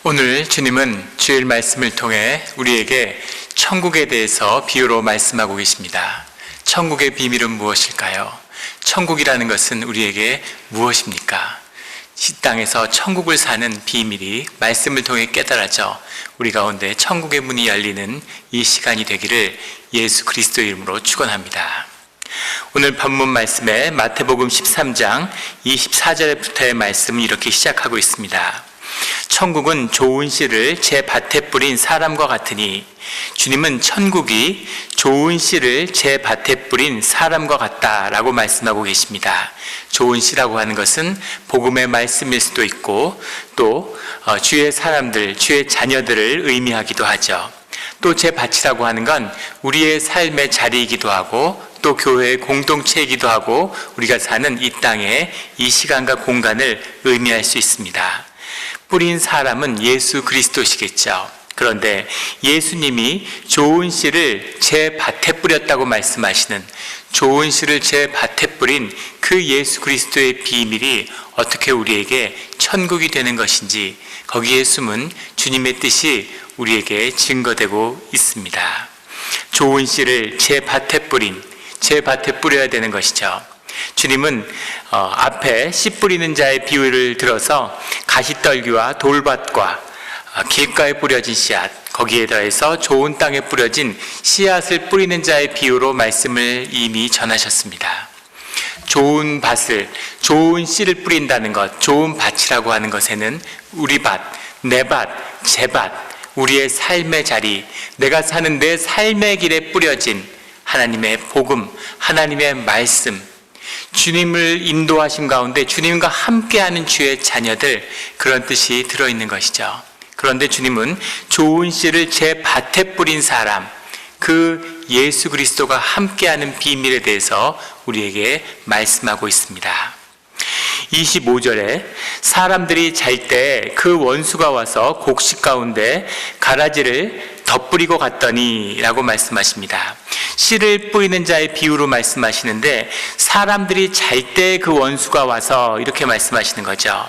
오늘 주님은 주일 말씀을 통해 우리에게 천국에 대해서 비유로 말씀하고 계십니다. 천국의 비밀은 무엇일까요? 천국이라는 것은 우리에게 무엇입니까? 이 땅에서 천국을 사는 비밀이 말씀을 통해 깨달아져 우리 가운데 천국의 문이 열리는 이 시간이 되기를 예수 그리스도의 이름으로 축원합니다. 오늘 본문 말씀에 마태복음 13장 24절부터의 말씀은 이렇게 시작하고 있습니다. 천국은 좋은 씨를 제 밭에 뿌린 사람과 같으니, 주님은 천국이 좋은 씨를 제 밭에 뿌린 사람과 같다라고 말씀하고 계십니다. 좋은 씨라고 하는 것은 복음의 말씀일 수도 있고 또 주의 사람들, 주의 자녀들을 의미하기도 하죠. 또 제 밭이라고 하는 건 우리의 삶의 자리이기도 하고 또 교회의 공동체이기도 하고 우리가 사는 이 땅의 이 시간과 공간을 의미할 수 있습니다. 뿌린 사람은 예수 그리스도시겠죠. 그런데 예수님이 좋은 씨를 제 밭에 뿌렸다고 말씀하시는, 좋은 씨를 제 밭에 뿌린 그 예수 그리스도의 비밀이 어떻게 우리에게 천국이 되는 것인지, 거기에 숨은 주님의 뜻이 우리에게 증거되고 있습니다. 좋은 씨를 제 밭에 뿌려야 되는 것이죠. 주님은 앞에 씨 뿌리는 자의 비유를 들어서 가시떨기와 돌밭과 길가에 뿌려진 씨앗, 거기에 더해서 좋은 땅에 뿌려진 씨앗을 뿌리는 자의 비유로 말씀을 이미 전하셨습니다. 좋은 밭을, 좋은 씨를 뿌린다는 것, 좋은 밭이라고 하는 것에는 우리 밭, 내 밭, 제 밭, 우리의 삶의 자리, 내가 사는 내 삶의 길에 뿌려진 하나님의 복음, 하나님의 말씀, 주님을 인도하심 가운데 주님과 함께하는 주의 자녀들, 그런 뜻이 들어있는 것이죠. 그런데 주님은 좋은 씨를 제 밭에 뿌린 사람, 그 예수 그리스도가 함께하는 비밀에 대해서 우리에게 말씀하고 있습니다. 25절에 사람들이 잘 때 그 원수가 와서 곡식 가운데 가라지를 덧뿌리고 갔더니 라고 말씀하십니다. 씨를 뿌리는 자의 비유로 말씀하시는데 사람들이 잘 때 그 원수가 와서 이렇게 말씀하시는 거죠.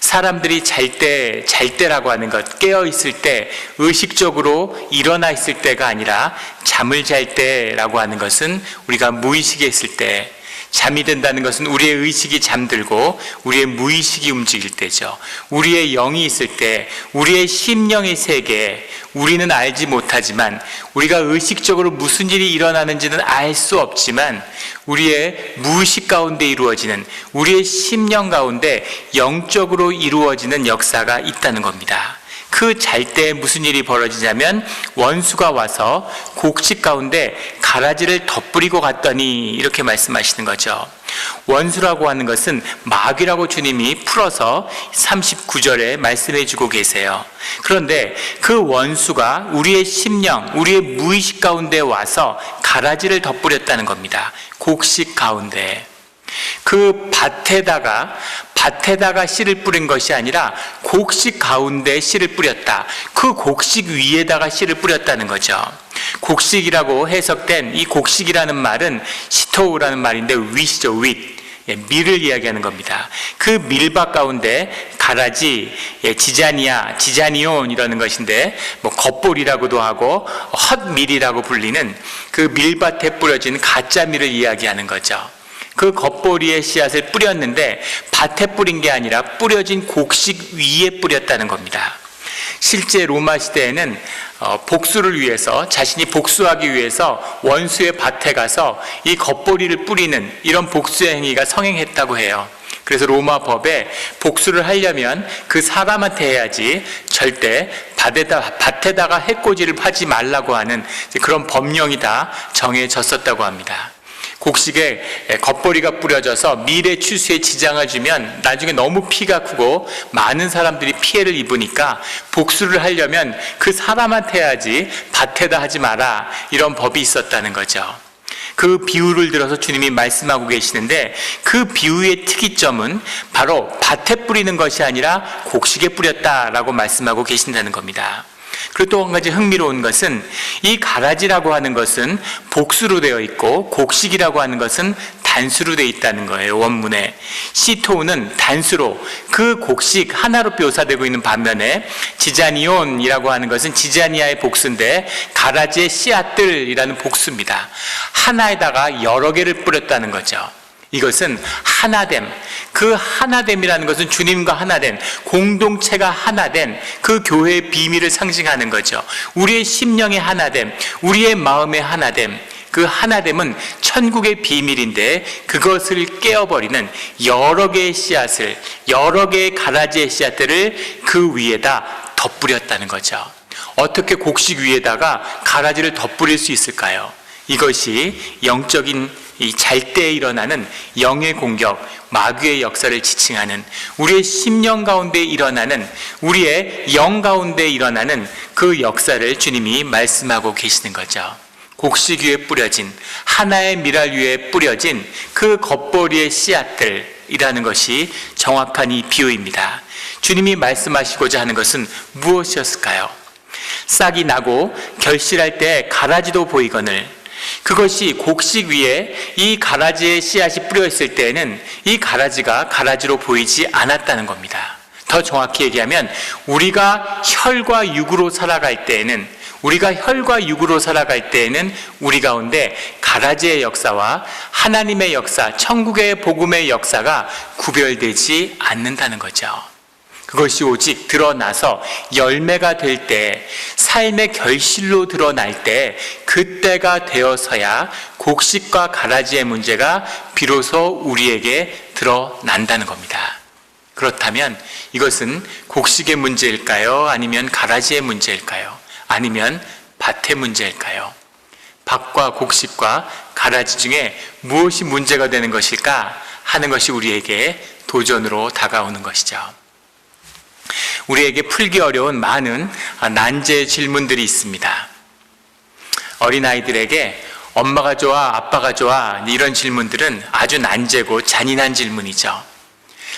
사람들이 잘 때라고 하는 것, 깨어 있을 때, 의식적으로 일어나 있을 때가 아니라 잠을 잘 때라고 하는 것은 우리가 무의식에 있을 때, 잠이 든다는 것은 우리의 의식이 잠들고 우리의 무의식이 움직일 때죠. 우리의 영이 있을 때, 우리의 심령의 세계, 우리는 알지 못하지만, 우리가 의식적으로 무슨 일이 일어나는지는 알 수 없지만 우리의 무의식 가운데 이루어지는, 우리의 심령 가운데 영적으로 이루어지는 역사가 있다는 겁니다. 그 잘 때 무슨 일이 벌어지냐면 원수가 와서 곡식 가운데 가라지를 덧뿌리고 갔더니 이렇게 말씀하시는 거죠. 원수라고 하는 것은 마귀라고 주님이 풀어서 39절에 말씀해 주고 계세요. 그런데 그 원수가 우리의 심령, 우리의 무의식 가운데 와서 가라지를 덧뿌렸다는 겁니다. 곡식 가운데. 그 밭에다가 씨를 뿌린 것이 아니라 곡식 가운데 씨를 뿌렸다. 그 곡식 위에다가 씨를 뿌렸다는 거죠. 곡식이라고 해석된 이 곡식이라는 말은 시토우라는 말인데 윗이죠, 윗. 밀을 이야기하는 겁니다. 그 밀밭 가운데 가라지, 지자니온 이라는 것인데 겉볼이라고도 하고 헛밀이라고 불리는 그 밀밭에 뿌려진 가짜 밀을 이야기하는 거죠. 그 겉보리의 씨앗을 뿌렸는데 밭에 뿌린 게 아니라 뿌려진 곡식 위에 뿌렸다는 겁니다. 실제 로마 시대에는 복수를 위해서, 자신이 복수하기 위해서 원수의 밭에 가서 이 겉보리를 뿌리는 이런 복수의 행위가 성행했다고 해요. 그래서 로마 법에 복수를 하려면 그 사람한테 해야지 절대 밭에다가 해코지를 하지 말라고 하는 그런 법령이 다 정해졌었다고 합니다. 곡식에 겉보리가 뿌려져서 밀의 추수에 지장을 주면 나중에 너무 피가 크고 많은 사람들이 피해를 입으니까 복수를 하려면 그 사람한테 해야지 밭에다 하지 마라, 이런 법이 있었다는 거죠. 그 비유를 들어서 주님이 말씀하고 계시는데 그 비유의 특이점은 바로 밭에 뿌리는 것이 아니라 곡식에 뿌렸다라고 말씀하고 계신다는 겁니다. 그리고 또 한 가지 흥미로운 것은 이 가라지라고 하는 것은 복수로 되어 있고 곡식이라고 하는 것은 단수로 되어 있다는 거예요. 원문에 시토우는 단수로 그 곡식 하나로 묘사되고 있는 반면에 지자니온이라고 하는 것은 지자니아의 복수인데 가라지의 씨앗들이라는 복수입니다. 하나에다가 여러 개를 뿌렸다는 거죠. 이것은 하나됨, 그 하나됨이라는 것은 주님과 하나된, 공동체가 하나된 그 교회의 비밀을 상징하는 거죠. 우리의 심령의 하나됨, 우리의 마음의 하나됨, 그 하나됨은 천국의 비밀인데 그것을 깨어버리는 여러 개의 씨앗을, 여러 개의 가라지의 씨앗들을 그 위에다 덧뿌렸다는 거죠. 어떻게 곡식 위에다가 가라지를 덧뿌릴 수 있을까요? 이것이 영적인 이 잘 때에 일어나는 영의 공격, 마귀의 역사를 지칭하는, 우리의 심령 가운데 일어나는, 우리의 영 가운데 일어나는 그 역사를 주님이 말씀하고 계시는 거죠. 곡식 위에 뿌려진, 하나의 미랄 위에 뿌려진 그 겉벌이의 씨앗들이라는 것이 정확한 이 비유입니다. 주님이 말씀하시고자 하는 것은 무엇이었을까요? 싹이 나고 결실할 때 가라지도 보이거늘, 그것이 곡식 위에 이 가라지의 씨앗이 뿌려 있을 때에는 이 가라지가 가라지로 보이지 않았다는 겁니다. 더 정확히 얘기하면 우리가 혈과 육으로 살아갈 때에는, 우리 가운데 가라지의 역사와 하나님의 역사, 천국의 복음의 역사가 구별되지 않는다는 거죠. 그것이 오직 드러나서 열매가 될 때, 삶의 결실로 드러날 때, 그때가 되어서야 곡식과 가라지의 문제가 비로소 우리에게 드러난다는 겁니다. 그렇다면 이것은 곡식의 문제일까요? 아니면 가라지의 문제일까요? 아니면 밭의 문제일까요? 밭과 곡식과 가라지 중에 무엇이 문제가 되는 것일까 하는 것이 우리에게 도전으로 다가오는 것이죠. 우리에게 풀기 어려운 많은 난제 질문들이 있습니다. 어린아이들에게 엄마가 좋아, 아빠가 좋아, 이런 질문들은 아주 난제고 잔인한 질문이죠.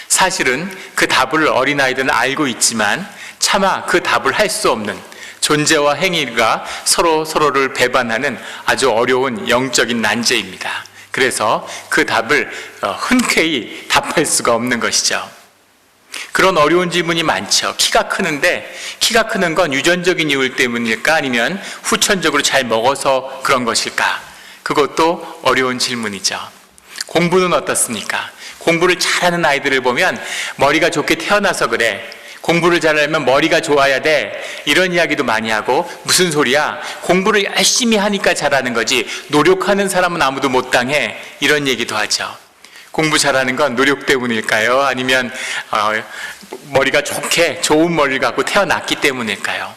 사실은 그 답을 어린아이들은 알고 있지만 차마 그 답을 할 수 없는, 존재와 행위가 서로를 배반하는 아주 어려운 영적인 난제입니다. 그래서 그 답을 흔쾌히 답할 수가 없는 것이죠. 그런 어려운 질문이 많죠. 키가 크는 건 유전적인 이유 때문일까? 아니면 후천적으로 잘 먹어서 그런 것일까? 그것도 어려운 질문이죠. 공부는 어떻습니까? 공부를 잘하는 아이들을 보면 머리가 좋게 태어나서 그래, 공부를 잘하려면 머리가 좋아야 돼, 이런 이야기도 많이 하고, 무슨 소리야, 공부를 열심히 하니까 잘하는 거지 노력하는 사람은 아무도 못 당해, 이런 얘기도 하죠. 공부 잘하는 건 노력 때문일까요? 아니면 머리가 좋은 머리를 갖고 태어났기 때문일까요?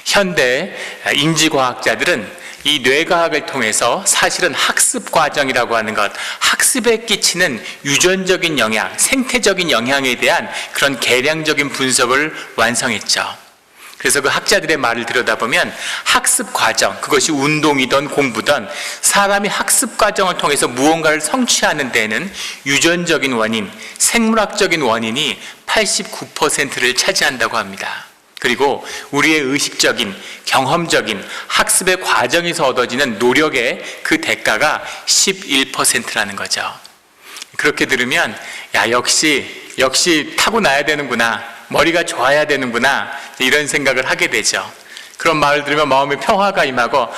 현대 인지과학자들은 이 뇌과학을 통해서 사실은 학습 과정이라고 하는 것, 학습에 끼치는 유전적인 영향, 생태적인 영향에 대한 그런 계량적인 분석을 완성했죠. 그래서 그 학자들의 말을 들여다보면 학습 과정, 그것이 운동이든 공부든 사람이 학습 과정을 통해서 무언가를 성취하는 데에는 유전적인 원인, 생물학적인 원인이 89%를 차지한다고 합니다. 그리고 우리의 의식적인, 경험적인 학습의 과정에서 얻어지는 노력의 그 대가가 11%라는 거죠. 그렇게 들으면 역시 타고나야 되는구나, 머리가 좋아야 되는구나, 이런 생각을 하게 되죠. 그런 말을 들으면 마음에 평화가 임하고,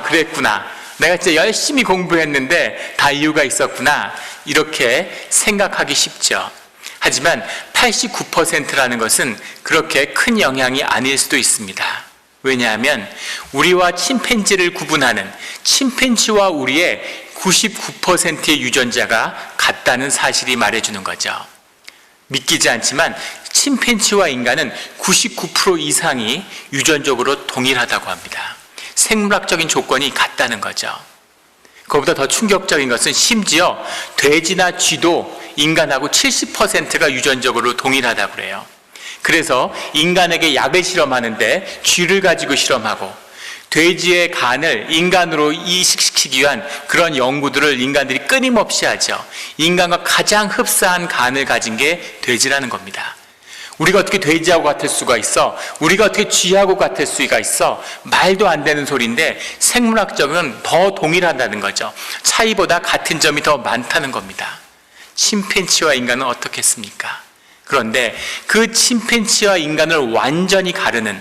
그랬구나, 내가 진짜 열심히 공부했는데 다 이유가 있었구나, 이렇게 생각하기 쉽죠. 하지만 89%라는 것은 그렇게 큰 영향이 아닐 수도 있습니다. 왜냐하면 우리와 침팬지를 구분하는, 침팬지와 우리의 99%의 유전자가 같다는 사실이 말해주는 거죠. 믿기지 않지만 침팬지와 인간은 99% 이상이 유전적으로 동일하다고 합니다. 생물학적인 조건이 같다는 거죠. 그것보다 더 충격적인 것은 심지어 돼지나 쥐도 인간하고 70%가 유전적으로 동일하다고 그래요. 그래서 인간에게 약을 실험하는데 쥐를 가지고 실험하고, 돼지의 간을 인간으로 이식시키기 위한 그런 연구들을 인간들이 끊임없이 하죠. 인간과 가장 흡사한 간을 가진 게 돼지라는 겁니다. 우리가 어떻게 돼지하고 같을 수가 있어? 우리가 어떻게 쥐하고 같을 수가 있어? 말도 안 되는 소리인데 생물학적으로는 더 동일하다는 거죠. 차이보다 같은 점이 더 많다는 겁니다. 침팬지와 인간은 어떻겠습니까? 그런데 그 침팬지와 인간을 완전히 가르는,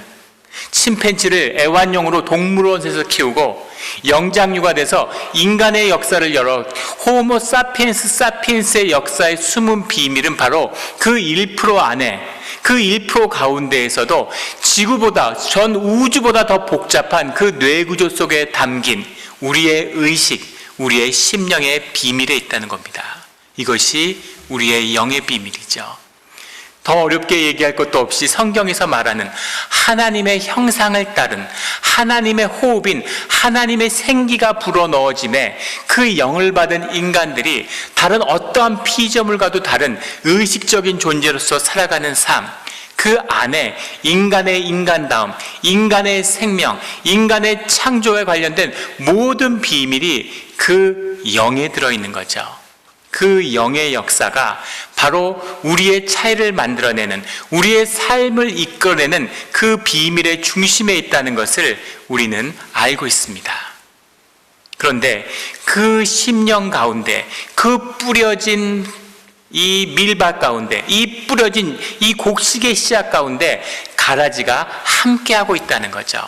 침팬지를 애완용으로 동물원에서 키우고 영장류가 돼서 인간의 역사를 열어 호모 사피엔스 사피엔스의 역사의 숨은 비밀은 바로 그 1% 안에, 그 1% 가운데에서도 지구보다, 전 우주보다 더 복잡한 그 뇌구조 속에 담긴 우리의 의식, 우리의 심령의 비밀에 있다는 겁니다. 이것이 우리의 영의 비밀이죠. 더 어렵게 얘기할 것도 없이 성경에서 말하는 하나님의 형상을 따른, 하나님의 호흡인 하나님의 생기가 불어넣어짐에 그 영을 받은 인간들이 다른 어떠한 피조물과도 다른 의식적인 존재로서 살아가는 삶, 그 안에 인간의 인간다움, 인간의 생명, 인간의 창조에 관련된 모든 비밀이 그 영에 들어있는 거죠. 그 영의 역사가 바로 우리의 차이를 만들어내는, 우리의 삶을 이끌어내는 그 비밀의 중심에 있다는 것을 우리는 알고 있습니다. 그런데 그 심령 가운데, 그 뿌려진 이 밀밭 가운데, 이 뿌려진 이 곡식의 씨앗 가운데 가라지가 함께하고 있다는 거죠.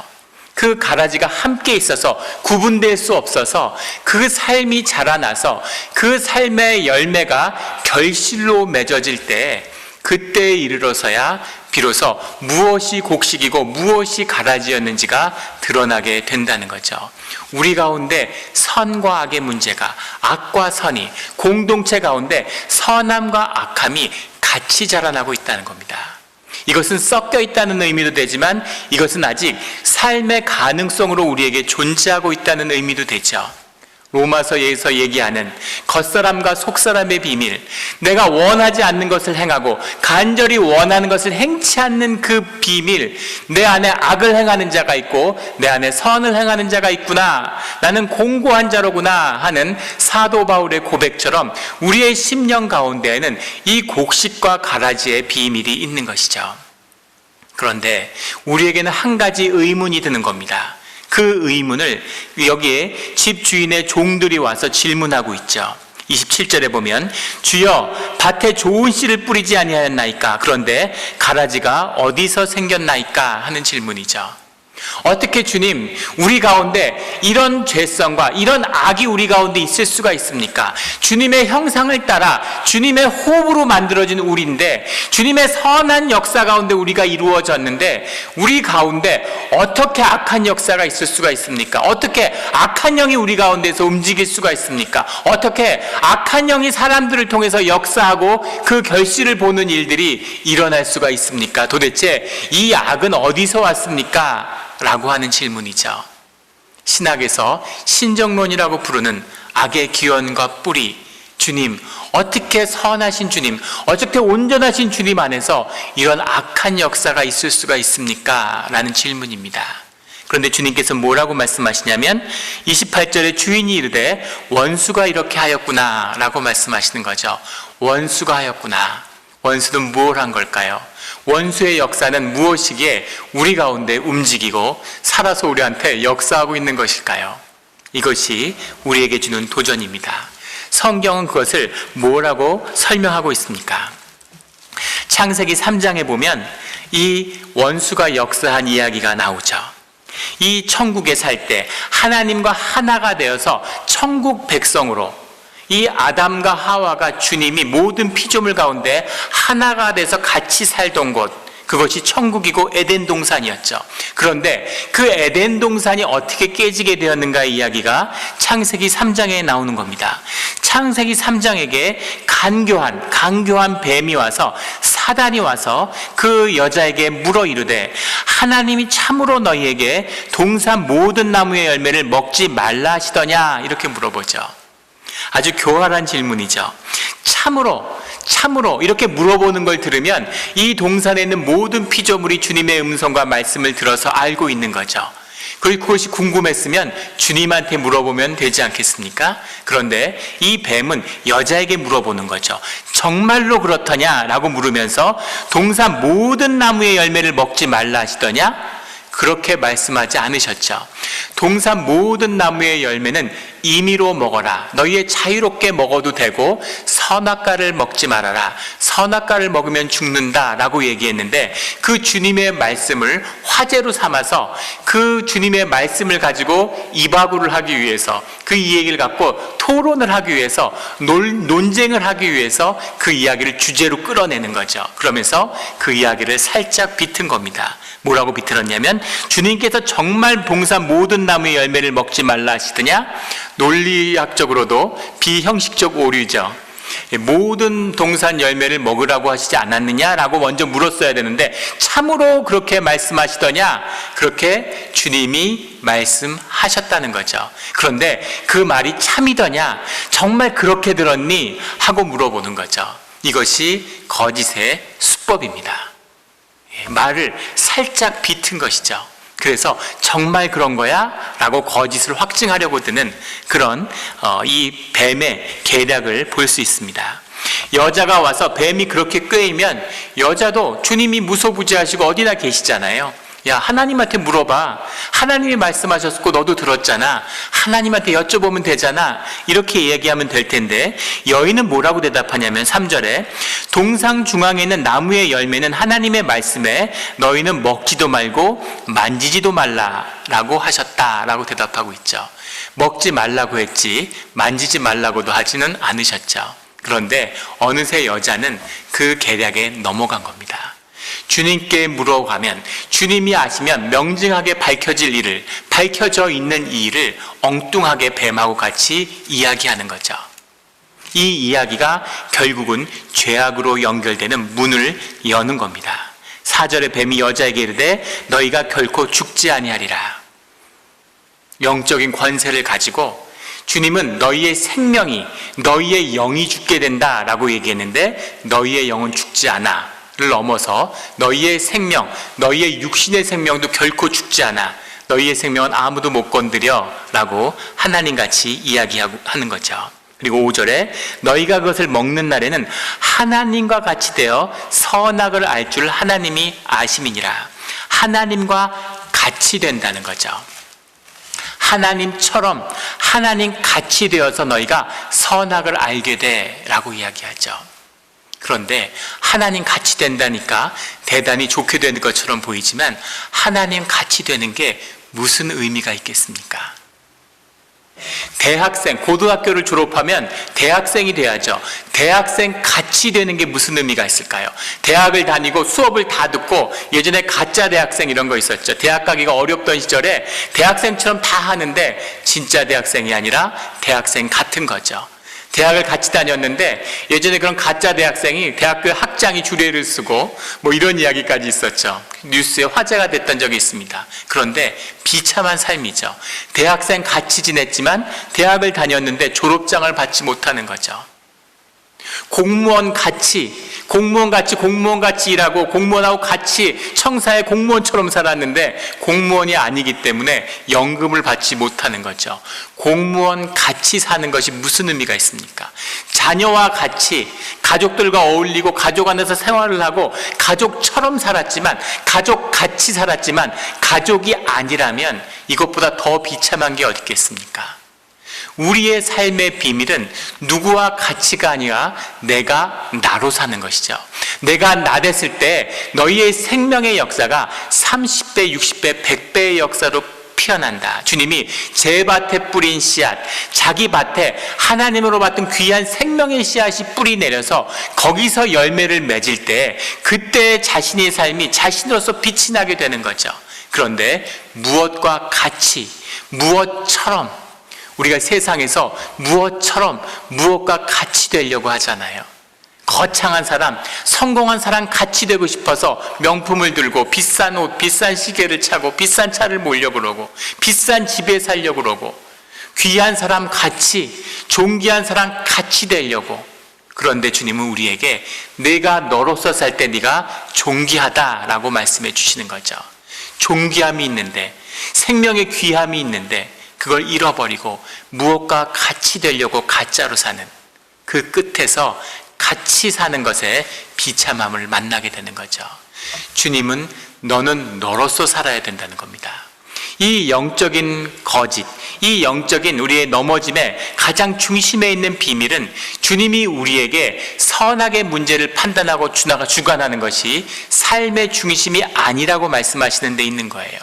그 가라지가 함께 있어서 구분될 수 없어서 그 삶이 자라나서 그 삶의 열매가 결실로 맺어질 때, 그때에 이르러서야 비로소 무엇이 곡식이고 무엇이 가라지였는지가 드러나게 된다는 거죠. 우리 가운데 선과 악의 문제가, 악과 선이, 공동체 가운데 선함과 악함이 같이 자라나고 있다는 겁니다. 이것은 섞여 있다는 의미도 되지만 이것은 아직 삶의 가능성으로 우리에게 존재하고 있다는 의미도 되죠. 로마서에서 얘기하는 겉사람과 속사람의 비밀, 내가 원하지 않는 것을 행하고 간절히 원하는 것을 행치 않는 그 비밀, 내 안에 악을 행하는 자가 있고 내 안에 선을 행하는 자가 있구나, 나는 공고한 자로구나 하는 사도 바울의 고백처럼 우리의 심령 가운데에는 이 곡식과 가라지의 비밀이 있는 것이죠. 그런데 우리에게는 한 가지 의문이 드는 겁니다. 그 의문을 여기에 집주인의 종들이 와서 질문하고 있죠. 27절에 보면 주여 밭에 좋은 씨를 뿌리지 아니하였나이까? 그런데 가라지가 어디서 생겼나이까? 하는 질문이죠. 어떻게 주님, 우리 가운데 이런 죄성과 이런 악이 우리 가운데 있을 수가 있습니까? 주님의 형상을 따라 주님의 호흡으로 만들어진 우리인데, 주님의 선한 역사 가운데 우리가 이루어졌는데 우리 가운데 어떻게 악한 역사가 있을 수가 있습니까? 어떻게 악한 영이 우리 가운데서 움직일 수가 있습니까? 어떻게 악한 영이 사람들을 통해서 역사하고 그 결실을 보는 일들이 일어날 수가 있습니까? 도대체 이 악은 어디서 왔습니까? 라고 하는 질문이죠. 신학에서 신정론이라고 부르는 악의 기원과 뿌리, 주님, 어떻게 선하신 주님, 어떻게 온전하신 주님 안에서 이런 악한 역사가 있을 수가 있습니까? 라는 질문입니다. 그런데 주님께서 뭐라고 말씀하시냐면 28절에 주인이 이르되 원수가 이렇게 하였구나 라고 말씀하시는 거죠. 원수가 하였구나. 원수는 무엇을 한 걸까요? 원수의 역사는 무엇이기에 우리 가운데 움직이고 살아서 우리한테 역사하고 있는 것일까요? 이것이 우리에게 주는 도전입니다. 성경은 그것을 뭐라고 설명하고 있습니까? 창세기 3장에 보면 이 원수가 역사한 이야기가 나오죠. 이 천국에 살 때 하나님과 하나가 되어서 천국 백성으로, 이 아담과 하와가 주님이 모든 피조물 가운데 하나가 돼서 같이 살던 곳, 그것이 천국이고 에덴 동산이었죠. 그런데 그 에덴 동산이 어떻게 깨지게 되었는가의 이야기가 창세기 3장에 나오는 겁니다. 창세기 3장에게 간교한 뱀이 와서, 사단이 와서 그 여자에게 물어 이르되 하나님이 참으로 너희에게 동산 모든 나무의 열매를 먹지 말라 하시더냐? 이렇게 물어보죠. 아주 교활한 질문이죠. 참으로 이렇게 물어보는 걸 들으면 이 동산에 있는 모든 피조물이 주님의 음성과 말씀을 들어서 알고 있는 거죠. 그리고 그것이 궁금했으면 주님한테 물어보면 되지 않겠습니까? 그런데 이 뱀은 여자에게 물어보는 거죠. 정말로 그렇더냐라고 물으면서 동산 모든 나무의 열매를 먹지 말라 하시더냐? 그렇게 말씀하지 않으셨죠. 동산 모든 나무의 열매는 임의로 먹어라. 너희의 자유롭게 먹어도 되고 선악과를 먹지 말아라. 선악과를 먹으면 죽는다 라고 얘기했는데, 그 주님의 말씀을 화제로 삼아서 그 주님의 말씀을 가지고 이바구를 하기 위해서, 그 이야기를 갖고 토론을 하기 위해서, 논쟁을 하기 위해서 그 이야기를 주제로 끌어내는 거죠. 그러면서 그 이야기를 살짝 비튼 겁니다. 뭐라고 비틀었냐면, 주님께서 정말 동산 모든 나무의 열매를 먹지 말라 하시더냐? 논리학적으로도 비형식적 오류죠. 모든 동산 열매를 먹으라고 하시지 않았느냐라고 먼저 물었어야 되는데, 참으로 그렇게 말씀하시더냐? 그렇게 주님이 말씀하셨다는 거죠. 그런데 그 말이 참이더냐? 정말 그렇게 들었니? 하고 물어보는 거죠. 이것이 거짓의 수법입니다. 말을 살짝 비튼 것이죠. 그래서 정말 그런 거야? 라고 거짓을 확증하려고 드는 그런 이 뱀의 계략을 볼 수 있습니다. 여자가 와서 뱀이 그렇게 꾀이면 여자도 주님이 무소부지하시고 어디나 계시잖아요. 야, 하나님한테 물어봐. 하나님이 말씀하셨고 너도 들었잖아. 하나님한테 여쭤보면 되잖아. 이렇게 얘기하면 될 텐데, 여인은 뭐라고 대답하냐면 3절에 동상 중앙에 있는 나무의 열매는 하나님의 말씀에 너희는 먹지도 말고 만지지도 말라라고 하셨다라고 대답하고 있죠. 먹지 말라고 했지 만지지 말라고도 하지는 않으셨죠. 그런데 어느새 여자는 그 계략에 넘어간 겁니다. 주님께 물어가면, 주님이 아시면 명징하게 밝혀져 있는 이 일을 엉뚱하게 뱀하고 같이 이야기하는 거죠. 이 이야기가 결국은 죄악으로 연결되는 문을 여는 겁니다. 4절에 뱀이 여자에게 이르되 너희가 결코 죽지 아니하리라. 영적인 권세를 가지고 주님은 너희의 생명이, 너희의 영이 죽게 된다라고 얘기했는데, 너희의 영은 죽지 않아 를 넘어서 너희의 생명, 너희의 육신의 생명도 결코 죽지 않아. 너희의 생명은 아무도 못 건드려 라고 하나님같이 이야기하는 거죠. 그리고 5절에 너희가 그것을 먹는 날에는 하나님과 같이 되어 선악을 알 줄 하나님이 아심이니라. 하나님과 같이 된다는 거죠. 하나님처럼 하나님 같이 되어서 너희가 선악을 알게 돼 라고 이야기하죠. 그런데 하나님 같이 된다니까 대단히 좋게 되는 것처럼 보이지만, 하나님 같이 되는 게 무슨 의미가 있겠습니까? 대학생, 고등학교를 졸업하면 대학생이 돼야죠. 대학생 같이 되는 게 무슨 의미가 있을까요? 대학을 다니고 수업을 다 듣고, 예전에 가짜 대학생 이런 거 있었죠. 대학 가기가 어렵던 시절에 대학생처럼 다 하는데 진짜 대학생이 아니라 대학생 같은 거죠. 대학을 같이 다녔는데 예전에 그런 가짜 대학생이 대학교 학장이 주례를 쓰고 뭐 이런 이야기까지 있었죠. 뉴스에 화제가 됐던 적이 있습니다. 그런데 비참한 삶이죠. 대학생 같이 지냈지만 대학을 다녔는데 졸업장을 받지 못하는 거죠. 공무원 같이 일하고 공무원하고 같이 청사의 공무원처럼 살았는데 공무원이 아니기 때문에 연금을 받지 못하는 거죠. 공무원 같이 사는 것이 무슨 의미가 있습니까? 자녀와 같이 가족들과 어울리고 가족 안에서 생활을 하고 가족처럼 살았지만, 가족 같이 살았지만 가족이 아니라면 이것보다 더 비참한 게 어디 있겠습니까? 우리의 삶의 비밀은 누구와 같이가 아니라 내가 나로 사는 것이죠. 내가 나 됐을 때 너희의 생명의 역사가 30배, 60배, 100배의 역사로 피어난다. 주님이 제 밭에 뿌린 씨앗, 자기 밭에 하나님으로 받은 귀한 생명의 씨앗이 뿌리 내려서 거기서 열매를 맺을 때, 그때 자신의 삶이 자신으로서 빛이 나게 되는 거죠. 그런데 무엇과 같이, 무엇처럼, 우리가 세상에서 무엇과 같이 되려고 하잖아요. 거창한 사람, 성공한 사람 같이 되고 싶어서 명품을 들고 비싼 옷, 비싼 시계를 차고 비싼 차를 몰려고 그러고 비싼 집에 살려고 그러고, 귀한 사람 같이, 존귀한 사람 같이 되려고. 그런데 주님은 우리에게 내가 너로서 살 때 네가 존귀하다라고 말씀해 주시는 거죠. 존귀함이 있는데, 생명의 귀함이 있는데 그걸 잃어버리고 무엇과 같이 되려고 가짜로 사는 그 끝에서 같이 사는 것에 비참함을 만나게 되는 거죠. 주님은 너는 너로서 살아야 된다는 겁니다. 이 영적인 거짓, 이 영적인 우리의 넘어짐의 가장 중심에 있는 비밀은 주님이 우리에게 선악의 문제를 판단하고 주관하는 것이 삶의 중심이 아니라고 말씀하시는 데 있는 거예요.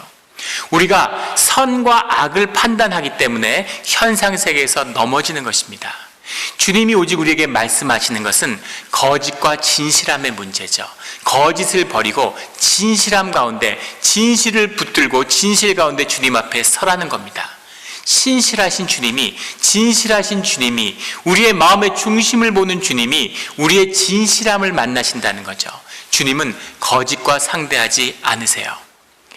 우리가 선과 악을 판단하기 때문에 현상세계에서 넘어지는 것입니다. 주님이 오직 우리에게 말씀하시는 것은 거짓과 진실함의 문제죠. 거짓을 버리고 진실함 가운데 진실을 붙들고 진실 가운데 주님 앞에 서라는 겁니다. 신실하신 주님이, 진실하신 주님이, 우리의 마음의 중심을 보는 주님이 우리의 진실함을 만나신다는 거죠. 주님은 거짓과 상대하지 않으세요.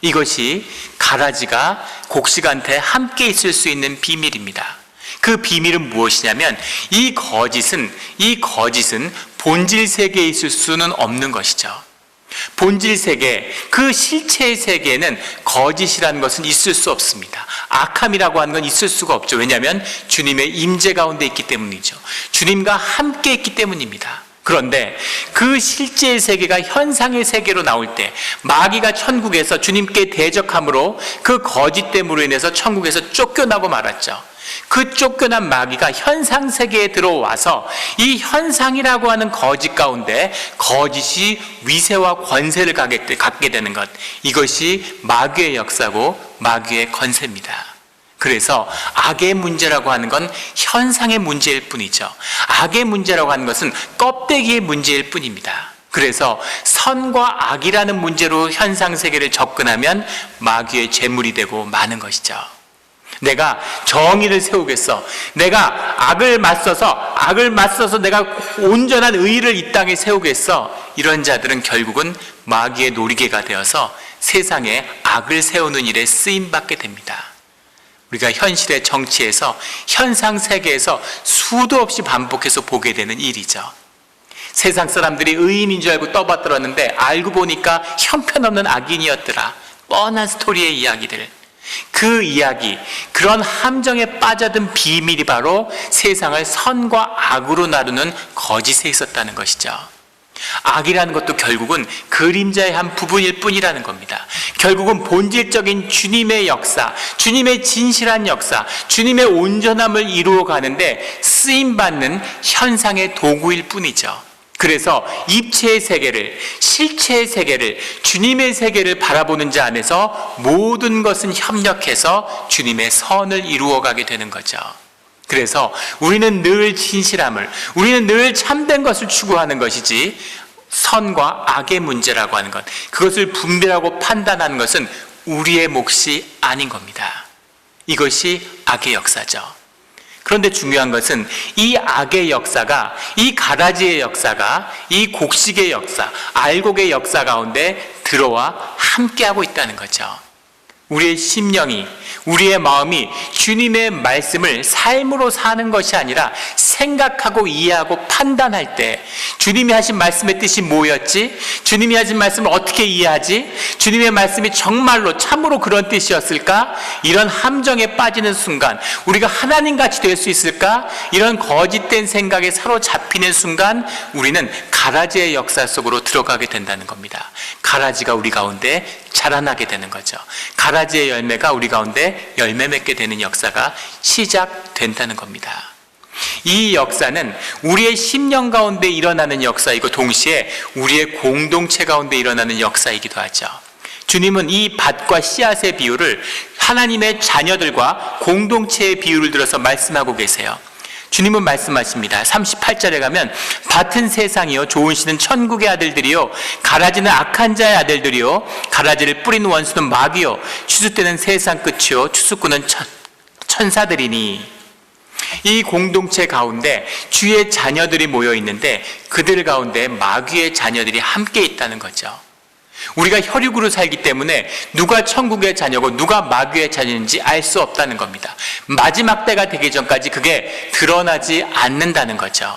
이것이 가라지가 곡식한테 함께 있을 수 있는 비밀입니다. 그 비밀은 무엇이냐면 이 거짓은 본질 세계에 있을 수는 없는 것이죠. 본질 세계, 그 실체의 세계에는 거짓이라는 것은 있을 수 없습니다. 악함이라고 하는 건 있을 수가 없죠. 왜냐하면 주님의 임재 가운데 있기 때문이죠. 주님과 함께 있기 때문입니다. 그런데 그 실제의 세계가 현상의 세계로 나올 때 마귀가 천국에서 주님께 대적함으로 그 거짓됨으로 인해서 천국에서 쫓겨나고 말았죠. 그 쫓겨난 마귀가 현상 세계에 들어와서 이 현상이라고 하는 거짓 가운데 거짓이 위세와 권세를 갖게 되는 것, 이것이 마귀의 역사고 마귀의 권세입니다. 그래서 악의 문제라고 하는 건 현상의 문제일 뿐이죠. 악의 문제라고 하는 것은 껍데기의 문제일 뿐입니다. 그래서 선과 악이라는 문제로 현상 세계를 접근하면 마귀의 제물이 되고 마는 것이죠. 내가 정의를 세우겠어. 내가 악을 맞서서 내가 온전한 의를 이 땅에 세우겠어. 이런 자들은 결국은 마귀의 놀이개가 되어서 세상에 악을 세우는 일에 쓰임받게 됩니다. 우리가 현실의 정치에서 현상 세계에서 수도 없이 반복해서 보게 되는 일이죠. 세상 사람들이 의인인 줄 알고 떠받들었는데 알고 보니까 형편없는 악인이었더라. 뻔한 스토리의 이야기들. 그 이야기, 그런 함정에 빠져든 비밀이 바로 세상을 선과 악으로 나누는 거짓에 있었다는 것이죠. 악이라는 것도 결국은 그림자의 한 부분일 뿐이라는 겁니다. 결국은 본질적인 주님의 역사, 주님의 진실한 역사, 주님의 온전함을 이루어 가는데 쓰임받는 현상의 도구일 뿐이죠. 그래서 입체의 세계를, 실체의 세계를, 주님의 세계를 바라보는 자 안에서 모든 것은 협력해서 주님의 선을 이루어가게 되는 거죠. 그래서 우리는 늘 진실함을, 우리는 늘 참된 것을 추구하는 것이지 선과 악의 문제라고 하는 것, 그것을 분별하고 판단하는 것은 우리의 몫이 아닌 겁니다. 이것이 악의 역사죠. 그런데 중요한 것은 이 악의 역사가, 이 가라지의 역사가, 이 곡식의 역사, 알곡의 역사 가운데 들어와 함께하고 있다는 거죠. 우리의 심령이, 우리의 마음이 주님의 말씀을 삶으로 사는 것이 아니라 생각하고 이해하고 판단할 때 주님이 하신 말씀의 뜻이 뭐였지? 주님이 하신 말씀을 어떻게 이해하지? 주님의 말씀이 정말로 참으로 그런 뜻이었을까? 이런 함정에 빠지는 순간 우리가 하나님같이 될 수 있을까? 이런 거짓된 생각에 사로잡히는 순간 우리는 가라지의 역사 속으로 들어가게 된다는 겁니다. 가라지가 우리 가운데 자라나게 되는 거죠. 가라지의 열매가 우리 가운데 열매 맺게 되는 역사가 시작된다는 겁니다. 이 역사는 우리의 심령 가운데 일어나는 역사이고 동시에 우리의 공동체 가운데 일어나는 역사이기도 하죠. 주님은 이 밭과 씨앗의 비유를 하나님의 자녀들과 공동체의 비유를 들어서 말씀하고 계세요. 주님은 말씀하십니다. 38절에 가면 밭은 세상이요, 좋은 씨는 천국의 아들들이요, 가라지는 악한 자의 아들들이요, 가라지를 뿌리는 원수는 마귀요, 추수때는 세상 끝이요, 추수꾼은 천사들이니. 이 공동체 가운데 주의 자녀들이 모여 있는데 그들 가운데 마귀의 자녀들이 함께 있다는 거죠. 우리가 혈육으로 살기 때문에 누가 천국의 자녀고 누가 마귀의 자녀인지 알 수 없다는 겁니다. 마지막 때가 되기 전까지 그게 드러나지 않는다는 거죠.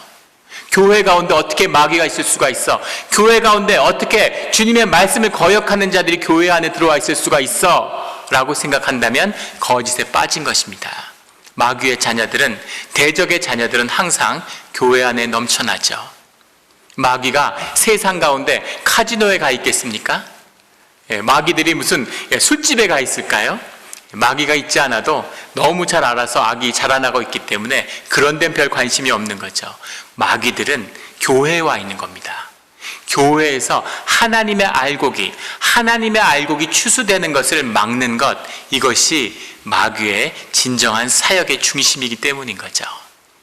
교회 가운데 어떻게 마귀가 있을 수가 있어? 교회 가운데 어떻게 주님의 말씀을 거역하는 자들이 교회 안에 들어와 있을 수가 있어? 라고 생각한다면 거짓에 빠진 것입니다. 마귀의 자녀들은, 대적의 자녀들은 항상 교회 안에 넘쳐나죠. 마귀가 세상 가운데 카지노에 가 있겠습니까? 마귀들이 무슨 술집에 가 있을까요? 마귀가 있지 않아도 너무 잘 알아서 악이 자라나고 있기 때문에 그런 데는 별 관심이 없는 거죠. 마귀들은 교회에 와 있는 겁니다. 교회에서 하나님의 알곡이 추수되는 것을 막는 것, 이것이 마귀의 진정한 사역의 중심이기 때문인 거죠.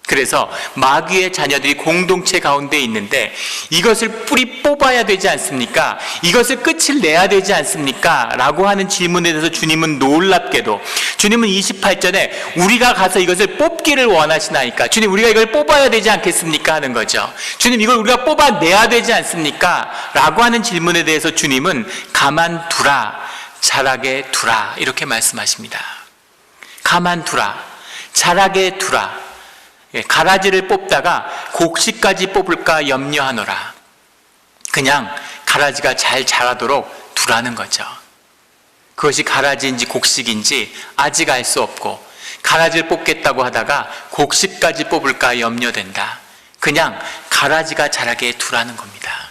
그래서 마귀의 자녀들이 공동체 가운데 있는데 이것을 뿌리 뽑아야 되지 않습니까? 이것을 끝을 내야 되지 않습니까? 라고 하는 질문에 대해서 주님은 놀랍게도, 주님은 28절에 우리가 가서 이것을 뽑기를 원하시나이까? 주님, 우리가 이걸 뽑아야 되지 않겠습니까? 하는 거죠. 주님, 이걸 우리가 뽑아내야 되지 않습니까? 라고 하는 질문에 대해서 주님은 가만두라, 자라게 두라, 이렇게 말씀하십니다. 가만두라, 자라게 두라. 가라지를 뽑다가 곡식까지 뽑을까 염려하노라. 그냥 가라지가 잘 자라도록 두라는 거죠. 그것이 가라지인지 곡식인지 아직 알 수 없고, 가라지를 뽑겠다고 하다가 곡식까지 뽑을까 염려된다. 그냥 가라지가 자라게 두라는 겁니다.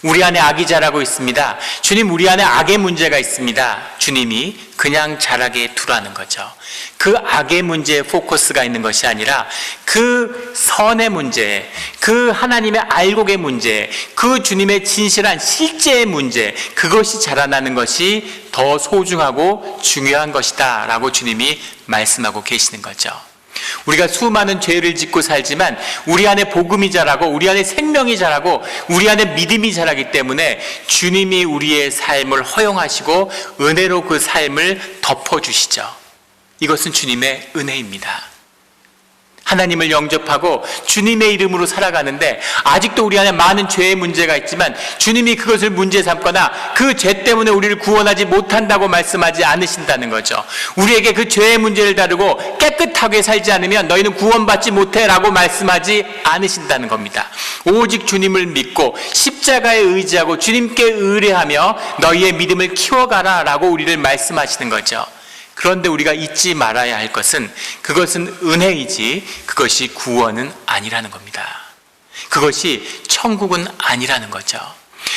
우리 안에 악이 자라고 있습니다. 주님, 우리 안에 악의 문제가 있습니다. 주님이 그냥 자라게 두라는 거죠. 그 악의 문제에 포커스가 있는 것이 아니라 그 선의 문제, 그 하나님의 알곡의 문제, 그 주님의 진실한 실제의 문제, 그것이 자라나는 것이 더 소중하고 중요한 것이다 라고 주님이 말씀하고 계시는 거죠. 우리가 수많은 죄를 짓고 살지만 우리 안에 복음이 자라고, 우리 안에 생명이 자라고, 우리 안에 믿음이 자라기 때문에 주님이 우리의 삶을 허용하시고 은혜로 그 삶을 덮어주시죠. 이것은 주님의 은혜입니다. 하나님을 영접하고 주님의 이름으로 살아가는데 아직도 우리 안에 많은 죄의 문제가 있지만 주님이 그것을 문제 삼거나 그 죄 때문에 우리를 구원하지 못한다고 말씀하지 않으신다는 거죠. 우리에게 그 죄의 문제를 다루고 깨끗하게 살지 않으면 너희는 구원받지 못해 라고 말씀하지 않으신다는 겁니다. 오직 주님을 믿고 십자가에 의지하고 주님께 의뢰하며 너희의 믿음을 키워가라 라고 우리를 말씀하시는 거죠. 그런데 우리가 잊지 말아야 할 것은, 그것은 은혜이지 그것이 구원은 아니라는 겁니다. 그것이 천국은 아니라는 거죠.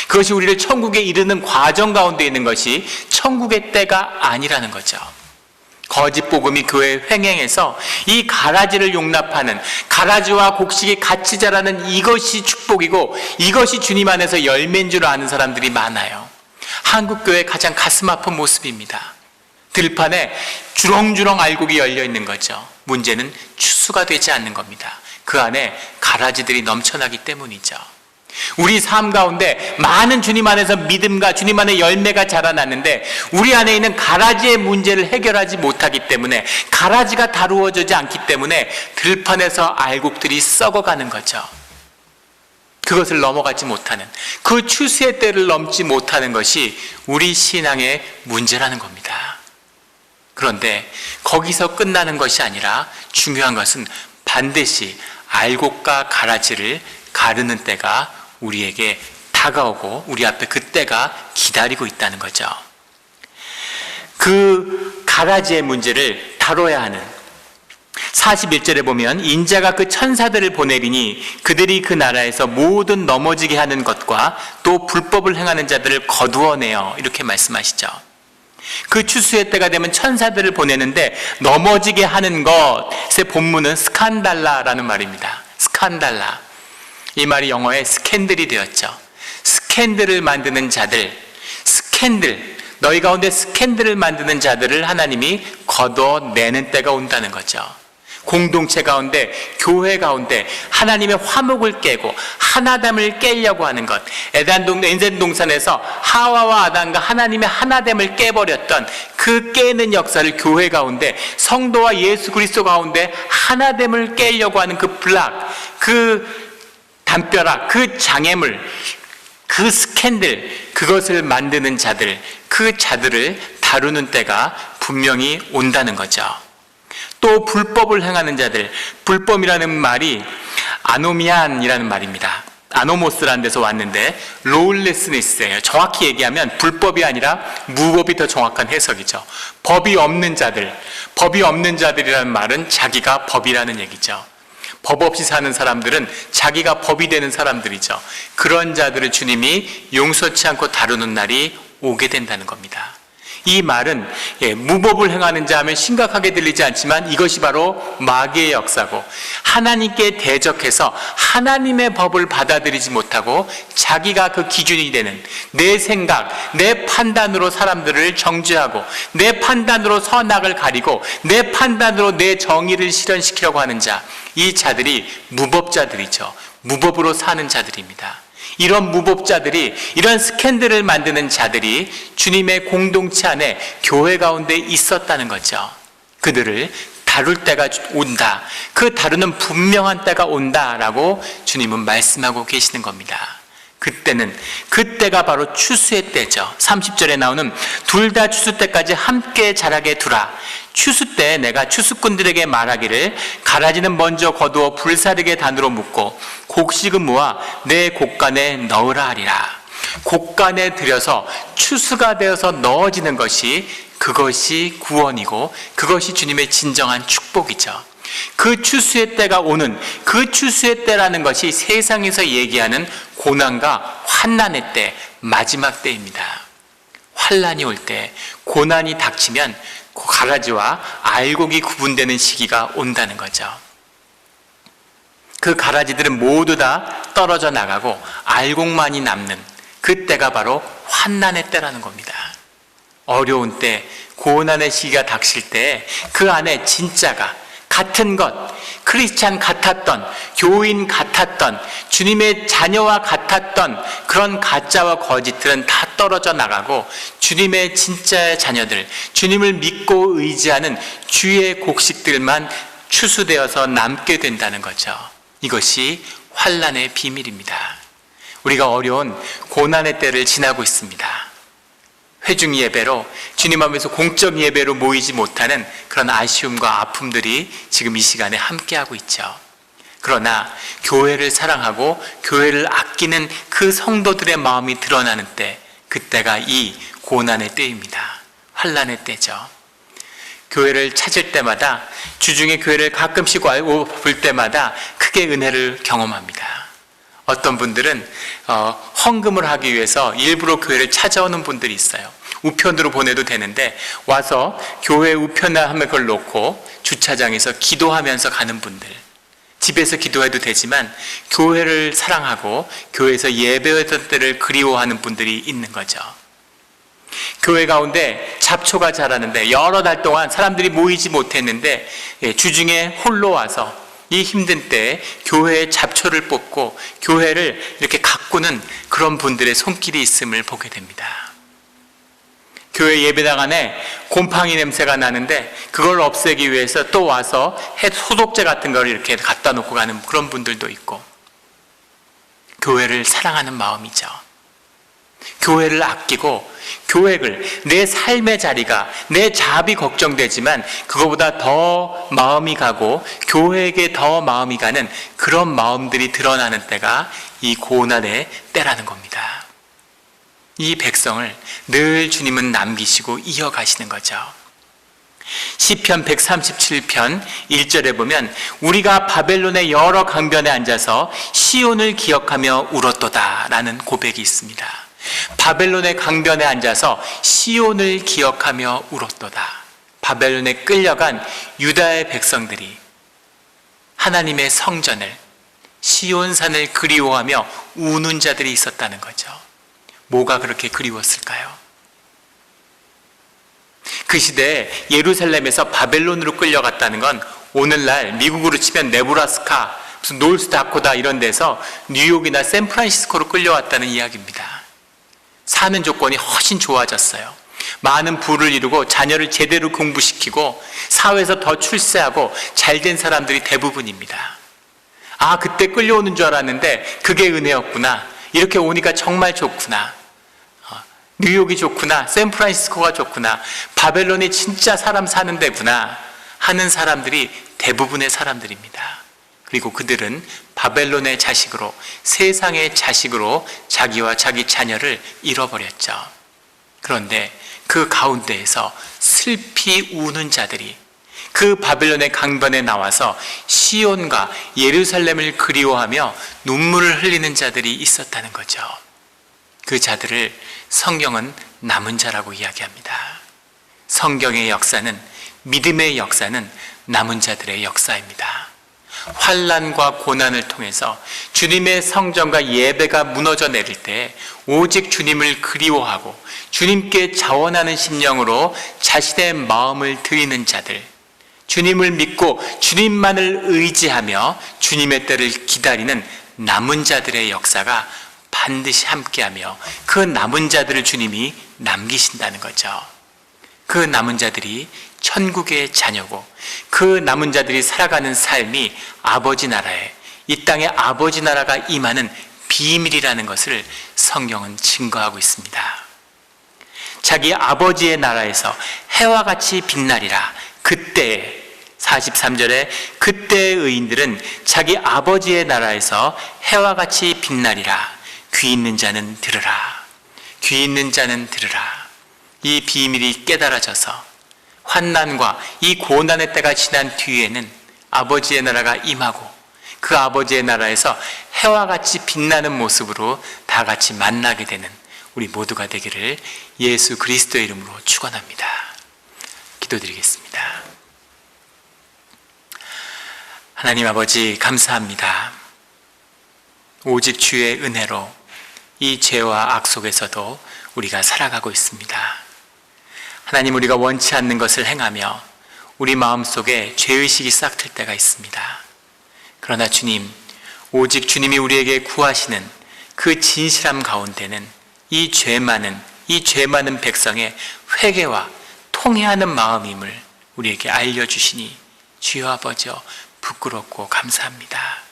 그것이 우리를 천국에 이르는 과정 가운데 있는 것이 천국의 때가 아니라는 거죠. 거짓 복음이 교회에 횡행해서 이 가라지를 용납하는, 가라지와 곡식이 같이 자라는 이것이 축복이고 이것이 주님 안에서 열매인 줄 아는 사람들이 많아요. 한국교회의 가장 가슴 아픈 모습입니다. 들판에 주렁주렁 알곡이 열려있는 거죠. 문제는 추수가 되지 않는 겁니다. 그 안에 가라지들이 넘쳐나기 때문이죠. 우리 삶 가운데 많은 주님 안에서 믿음과 주님 안에 열매가 자라났는데 우리 안에 있는 가라지의 문제를 해결하지 못하기 때문에, 가라지가 다루어지지 않기 때문에 들판에서 알곡들이 썩어가는 거죠. 그것을 넘어가지 못하는, 그 추수의 때를 넘지 못하는 것이 우리 신앙의 문제라는 겁니다. 그런데 거기서 끝나는 것이 아니라 중요한 것은 반드시 알곡과 가라지를 가르는 때가 우리에게 다가오고 우리 앞에 그 때가 기다리고 있다는 거죠. 그 가라지의 문제를 다뤄야 하는, 41절에 보면 인자가 그 천사들을 보내리니 그들이 그 나라에서 모든 넘어지게 하는 것과 또 불법을 행하는 자들을 거두어내어, 이렇게 말씀하시죠. 그 추수의 때가 되면 천사들을 보내는데 넘어지게 하는 것의 본문은 스칸달라라는 말입니다. 스칸달라. 이 말이 영어에 스캔들이 되었죠. 스캔들을 만드는 자들, 스캔들, 너희 가운데 스캔들을 만드는 자들을 하나님이 걷어내는 때가 온다는 거죠. 공동체 가운데, 교회 가운데 하나님의 화목을 깨고 하나됨을 깨려고 하는 것, 에덴 동산에서 하와와 아담과 하나님의 하나됨을 깨버렸던 그 깨는 역사를 교회 가운데, 성도와 예수 그리스도 가운데 하나됨을 깨려고 하는 그 블락, 그 담벼락, 그 장애물, 그 스캔들, 그것을 만드는 자들, 그 자들을 다루는 때가 분명히 온다는 거죠. 또 불법을 행하는 자들, 불법이라는 말이 아노미안이라는 말입니다. 아노모스라는 데서 왔는데 로울레스니스예요. 정확히 얘기하면 불법이 아니라 무법이 더 정확한 해석이죠. 법이 없는 자들, 법이 없는 자들이라는 말은 자기가 법이라는 얘기죠. 법 없이 사는 사람들은 자기가 법이 되는 사람들이죠. 그런 자들을 주님이 용서치 않고 다루는 날이 오게 된다는 겁니다. 이 말은 무법을 행하는 자 하면 심각하게 들리지 않지만 이것이 바로 마귀의 역사고, 하나님께 대적해서 하나님의 법을 받아들이지 못하고 자기가 그 기준이 되는 내 생각, 내 판단으로 사람들을 정죄하고 내 판단으로 선악을 가리고 내 판단으로 내 정의를 실현시키려고 하는 자, 이 자들이 무법자들이죠. 무법으로 사는 자들입니다. 이런 무법자들이, 이런 스캔들을 만드는 자들이 주님의 공동체 안에 교회 가운데 있었다는 거죠. 그들을 다룰 때가 온다, 그 다루는 분명한 때가 온다라고 주님은 말씀하고 계시는 겁니다. 그때가 바로 추수의 때죠. 30절에 나오는 둘 다 추수 때까지 함께 자라게 두라. 추수 때 내가 추수꾼들에게 말하기를 가라지는 먼저 거두어 불사르게 단으로 묶고 곡식은 모아 내 곡간에 넣으라 하리라. 곡간에 들여서 추수가 되어서 넣어지는 것이, 그것이 구원이고 그것이 주님의 진정한 축복이죠. 그 추수의 때가 오는, 그 추수의 때라는 것이 세상에서 얘기하는 고난과 환난의 때, 마지막 때입니다. 환난이 올 때, 고난이 닥치면 가라지와 알곡이 구분되는 시기가 온다는 거죠. 그 가라지들은 모두 다 떨어져 나가고 알곡만이 남는 그 때가 바로 환난의 때라는 겁니다. 어려운 때, 고난의 시기가 닥칠 때 그 안에 진짜가, 같은 것, 크리스찬 같았던, 교인 같았던, 주님의 자녀와 같았던 그런 가짜와 거짓들은 다 떨어져 나가고 주님의 진짜의 자녀들, 주님을 믿고 의지하는 주의 곡식들만 추수되어서 남게 된다는 거죠. 이것이 환난의 비밀입니다. 우리가 어려운 고난의 때를 지나고 있습니다. 회중 예배로, 주님 앞에서 공적 예배로 모이지 못하는 그런 아쉬움과 아픔들이 지금 이 시간에 함께하고 있죠. 그러나 교회를 사랑하고 교회를 아끼는 그 성도들의 마음이 드러나는 때, 그때가 이 고난의 때입니다. 환난의 때죠. 교회를 찾을 때마다, 주중에 교회를 가끔씩 볼 때마다 크게 은혜를 경험합니다. 어떤 분들은 헌금을 하기 위해서 일부러 교회를 찾아오는 분들이 있어요. 우편으로 보내도 되는데 와서 교회 우편에 하면 그걸 놓고 주차장에서 기도하면서 가는 분들, 집에서 기도해도 되지만 교회를 사랑하고 교회에서 예배했던 때를 그리워하는 분들이 있는 거죠. 교회 가운데 잡초가 자라는데 여러 달 동안 사람들이 모이지 못했는데 주중에 홀로 와서 이 힘든 때에 교회의 잡초를 뽑고 교회를 이렇게 가꾸는 그런 분들의 손길이 있음을 보게 됩니다. 교회 예배당 안에 곰팡이 냄새가 나는데 그걸 없애기 위해서 또 와서 소독제 같은 걸 이렇게 갖다 놓고 가는 그런 분들도 있고, 교회를 사랑하는 마음이죠. 교회를 아끼고 교회를, 내 삶의 자리가, 내 자업이 걱정되지만 그거보다 더 마음이 가고 교회에게 더 마음이 가는 그런 마음들이 드러나는 때가 이 고난의 때라는 겁니다. 이 백성을 늘 주님은 남기시고 이어가시는 거죠. 시편 137편 1절에 보면 우리가 바벨론의 여러 강변에 앉아서 시온을 기억하며 울었도다 라는 고백이 있습니다. 바벨론의 강변에 앉아서 시온을 기억하며 울었도다. 바벨론에 끌려간 유다의 백성들이 하나님의 성전을, 시온산을 그리워하며 우는 자들이 있었다는 거죠. 뭐가 그렇게 그리웠을까요? 그 시대에 예루살렘에서 바벨론으로 끌려갔다는 건 오늘날 미국으로 치면 네브라스카, 무슨 노스다코다 이런 데서 뉴욕이나 샌프란시스코로 끌려왔다는 이야기입니다. 사는 조건이 훨씬 좋아졌어요. 많은 부를 이루고 자녀를 제대로 공부시키고 사회에서 더 출세하고 잘된 사람들이 대부분입니다. 아, 그때 끌려오는 줄 알았는데 그게 은혜였구나. 이렇게 오니까 정말 좋구나. 뉴욕이 좋구나. 샌프란시스코가 좋구나. 바벨론이 진짜 사람 사는 데구나 하는 사람들이 대부분의 사람들입니다. 그리고 그들은 바벨론의 자식으로, 세상의 자식으로 자기와 자기 자녀를 잃어버렸죠. 그런데 그 가운데에서 슬피 우는 자들이 그 바벨론의 강변에 나와서 시온과 예루살렘을 그리워하며 눈물을 흘리는 자들이 있었다는 거죠. 그 자들을 성경은 남은 자라고 이야기합니다. 성경의 역사는, 믿음의 역사는 남은 자들의 역사입니다. 환난과 고난을 통해서 주님의 성전과 예배가 무너져 내릴 때 오직 주님을 그리워하고 주님께 자원하는 심령으로 자신의 마음을 드리는 자들, 주님을 믿고 주님만을 의지하며 주님의 때를 기다리는 남은 자들의 역사가 반드시 함께하며 그 남은 자들을 주님이 남기신다는 거죠. 그 남은 자들이 천국의 자녀고 그 남은 자들이 살아가는 삶이 아버지 나라에, 이 땅에 아버지 나라가 임하는 비밀이라는 것을 성경은 증거하고 있습니다. 자기 아버지의 나라에서 해와 같이 빛나리라. 그때에 43절에 그때의 의인들은 자기 아버지의 나라에서 해와 같이 빛나리라. 귀 있는 자는 들으라. 귀 있는 자는 들으라. 이 비밀이 깨달아져서 환난과 이 고난의 때가 지난 뒤에는 아버지의 나라가 임하고 그 아버지의 나라에서 해와 같이 빛나는 모습으로 다 같이 만나게 되는 우리 모두가 되기를 예수 그리스도의 이름으로 축원합니다. 기도드리겠습니다. 하나님 아버지, 감사합니다. 오직 주의 은혜로 이 죄와 악 속에서도 우리가 살아가고 있습니다. 하나님, 우리가 원치 않는 것을 행하며 우리 마음속에 죄의식이 싹틀 때가 있습니다. 그러나 주님, 오직 주님이 우리에게 구하시는 그 진실함 가운데는 이 죄 많은 백성의 회개와 통회하는 마음임을 우리에게 알려주시니 주여 아버지여 부끄럽고 감사합니다.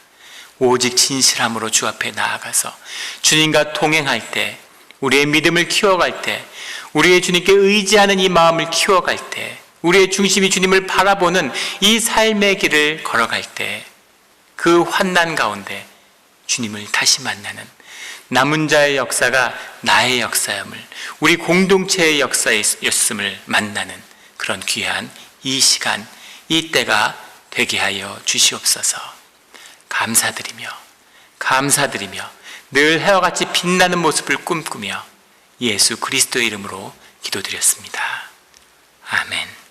오직 진실함으로 주 앞에 나아가서 주님과 동행할 때, 우리의 믿음을 키워갈 때, 우리의 주님께 의지하는 이 마음을 키워갈 때, 우리의 중심이 주님을 바라보는 이 삶의 길을 걸어갈 때, 그 환난 가운데 주님을 다시 만나는 남은 자의 역사가 나의 역사임을, 우리 공동체의 역사였음을 만나는 그런 귀한 이 시간, 이 때가 되게 하여 주시옵소서. 감사드리며 늘 해와 같이 빛나는 모습을 꿈꾸며 예수 그리스도의 이름으로 기도드렸습니다. 아멘.